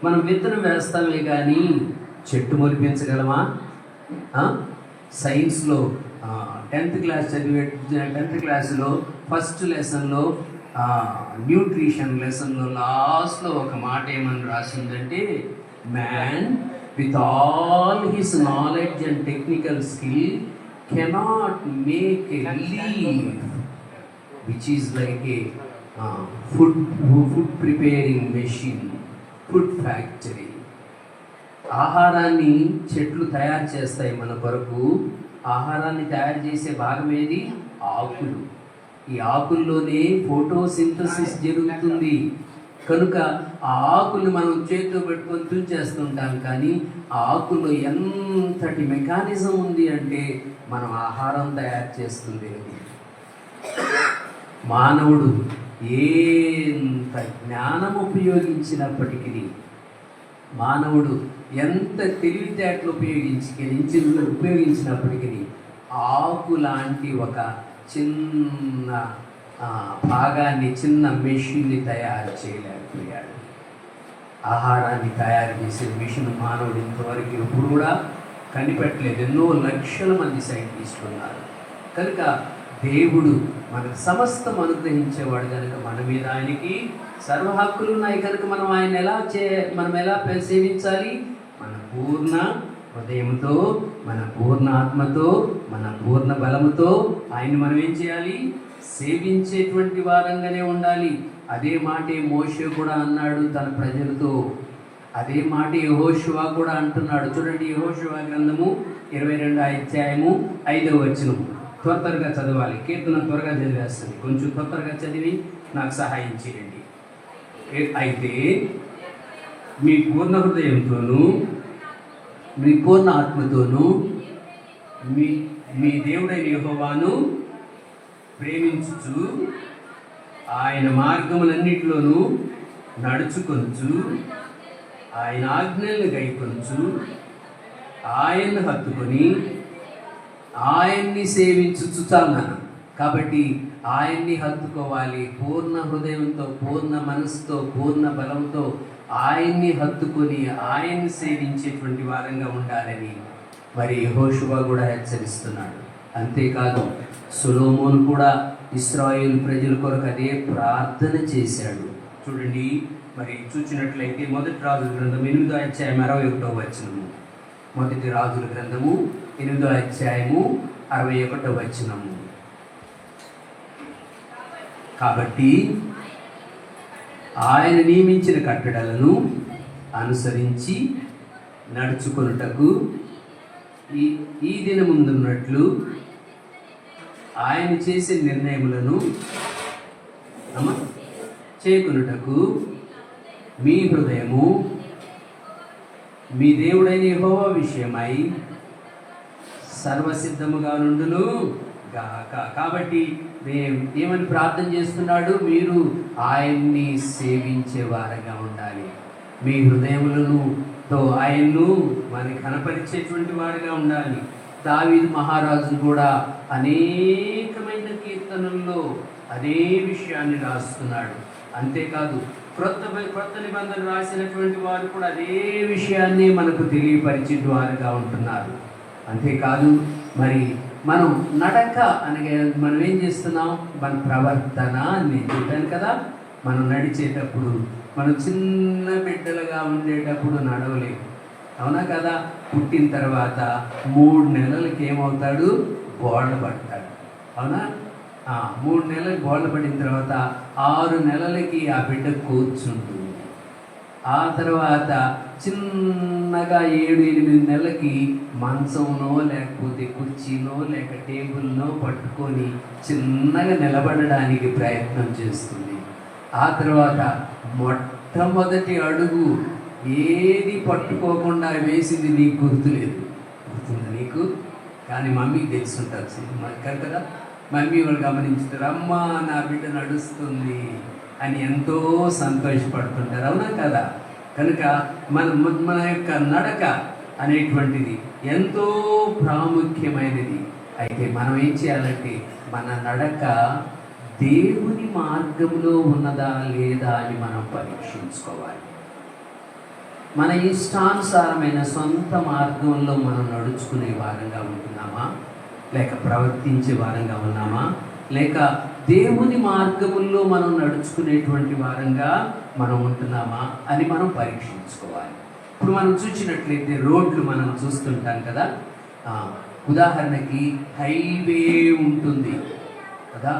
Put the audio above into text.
మనం విత్తనం వేస్తామే కానీ చెట్టు మొలిపించగలమా? సైన్స్లో 10th క్లాస్ చదివే 10th క్లాస్లో ఫస్ట్ లెసన్లో న్యూట్రిషన్ లెసన్లో లాస్ట్లో ఒక మాట ఏమని రాసిందంటే, man with all his knowledge and technical skill cannot make a leaf which is like a food preparing machine, food factory. ఆహారాన్ని చెట్లు తయారు చేస్తాయి మన కొరకు. ఆహారాన్ని తయారు చేసే భాగం ఏది? ఆకులు. ఈ ఆకుల్లోనే ఫోటోసింథసిస్ జరుగుతుంది. కనుక ఆ ఆకులు మనం చేతితో పెట్టుకొని తుంచేస్తుంటాం, కానీ ఆ ఆకుల్లో ఎంతటి మెకానిజం ఉంది అంటే మనం ఆహారం తయారు చేస్తుంది. మానవుడు ఎంత జ్ఞానం ఉపయోగించినప్పటికీ, మానవుడు ఎంత తెలివితేటలు ఉపయోగించినప్పటికీ ఆకు లాంటి ఒక చిన్న భాగాన్ని, చిన్న మెషిన్ని తయారు చేయలేకపోయాడు. ఆహారాన్ని తయారు చేసే మెషిన్ మానవుడు ఇంతవరకు ఎప్పుడు కూడా కనిపెట్టలేదు. ఎన్నో లక్షల మంది సైంటిస్టులు ఉన్నారు. కనుక దేవుడు మనకు సమస్తం అనుగ్రహించేవాడు కనుక మన మీద ఆయనకి సర్వ హక్కులు ఉన్నాయి. కనుక మనం ఆయన మనం ఎలా సేవించాలి? మన పూర్ణ హృదయంతో, మన పూర్ణ ఆత్మతో, మన పూర్ణ బలముతో ఆయన్ని మనం ఏం చేయాలి? సేవించేటువంటి వారంగానే ఉండాలి. అదే మాటే మోషే కూడా అన్నాడు తన ప్రజలతో. అదే మాట యెహోషువ కూడా అంటున్నాడు. చూడండి, యెహోషువ గ్రంథము 22వ అధ్యాయము 5వ వచనం. త్వరగా చదవాలి. కీర్తన త్వరగా చదివేస్తుంది. కొంచెం త్వరగా చదివి నాకు సహాయం చేయండి. అయితే మీ పూర్ణ హృదయంతోనూ, మీ పూర్ణ ఆత్మతోనూ మీ దేవుడైన యెహోవాను ప్రేమించుచు ఆయన మార్గములన్నిటిలోనూ నడుచుకొనుచు ఆయన ఆజ్ఞలను గైకొనుచు ఆయన్ను హత్తుకొని ఆయన్ని సేవించుచు చాలన్నాను. కాబట్టి ఆయన్ని హత్తుకోవాలి. పూర్ణ హృదయంతో, పూర్ణ మనసుతో, పూర్ణ బలంతో ఆయన్ని హత్తుకొని ఆయన్ని సేవించేటువంటి వారంగా ఉండాలని మరి యెహోషువ కూడా హెచ్చరిస్తున్నాడు. అంతేకాదు సొలొమోను కూడా ఇశ్రాయేలు ప్రజల కొరకు అదే ప్రార్థన చేశాడు. చూడండి, మరి చూసినట్లయితే మొదటి రాజుల గ్రంథం 8వ అధ్యాయం 61వ వచనము. మొదటి రాజుల గ్రంథము 8వ అధ్యాయము 61వ వచనము. కాబట్టి ఆయన నియమించిన కట్టడలను అనుసరించి నడుచుకొనుటకు ఈ దినముందున్నట్లు ఆయన చేసే నిర్ణయములను చేకొనుటకు మీ హృదయము మీ దేవుడైన యెహోవా విషయమై సర్వసిద్ధముగా నుండును గాక. కాబట్టి ఏమని ప్రార్థన చేస్తున్నాడు? మీరు ఆయన్ని సేవించే వారంగా ఉండాలి. మీ హృదయములతో ఆయన్ను మనకి కనపరిచేటువంటి వారుగా ఉండాలి. దావీదు మహారాజు కూడా అనేకమైన కీర్తనల్లో అదే విషయాన్ని రాస్తున్నాడు. అంతేకాదు క్రొత్త నిబంధన రాసినటువంటి వారు కూడా అదే విషయాన్ని మనకు తెలియపరిచే వారుగా ఉంటున్నారు. అంతేకాదు మరి మనం నడక అనగా మనం ఏం చేస్తున్నాం? మన ప్రవర్తన నేను చెప్పాను కదా. మనం నడిచేటప్పుడు, మనం చిన్న బిడ్డలుగా ఉండేటప్పుడు నడవలేము, అవునా కదా? పుట్టిన తర్వాత 3 నెలలకి ఏమవుతాడు? బోళ్ళ పడతాడు, అవునా? 3 నెలలకు బోళ్ళ పడిన తర్వాత 6 నెలలకి ఆ బిడ్డ కూర్చుంటుంది. ఆ తర్వాత చిన్నగా 7-8 నెలలకి మంచంనో లేకపోతే కుర్చీనో లేక టేబుల్నో పట్టుకొని చిన్నగా నిలబడడానికి ప్రయత్నం చేస్తుంది. ఆ తర్వాత మొట్టమొదటి అడుగు ఏది పట్టుకోకుండా వేసింది నీకు గుర్తులేదు. గుర్తుంది నీకు? కానీ మమ్మీకి తెలుసుంటుంది కదా. మమ్మీ వాళ్ళు గమనించుతారు, అమ్మా నా బిడ్డ నడుస్తుంది అని ఎంతో సంతోషపడుతుంటారు, అవునా కదా? కనుక మన యొక్క నడక అనేటువంటిది ఎంతో ప్రాముఖ్యమైనది. అయితే మనం ఏం చేయాలంటే మన నడక దేవుని మార్గంలో ఉన్నదా లేదా అని మనం పరీక్షించుకోవాలి. మన ఇష్టానుసారమైన సొంత మార్గంలో మనం నడుచుకునే వారంగా ఉంటున్నామా, లేక ప్రవర్తించే వారంగా ఉన్నామా, లేక దేవుని మార్గముల్లో మనం నడుచుకునేటువంటి వారంగా మనం ఉంటున్నామా అని మనం పరీక్షించుకోవాలి. ఇప్పుడు మనం చూసినట్లయితే రోడ్లు మనం చూస్తుంటాం కదా. ఉదాహరణకి హైవే ఉంటుంది కదా.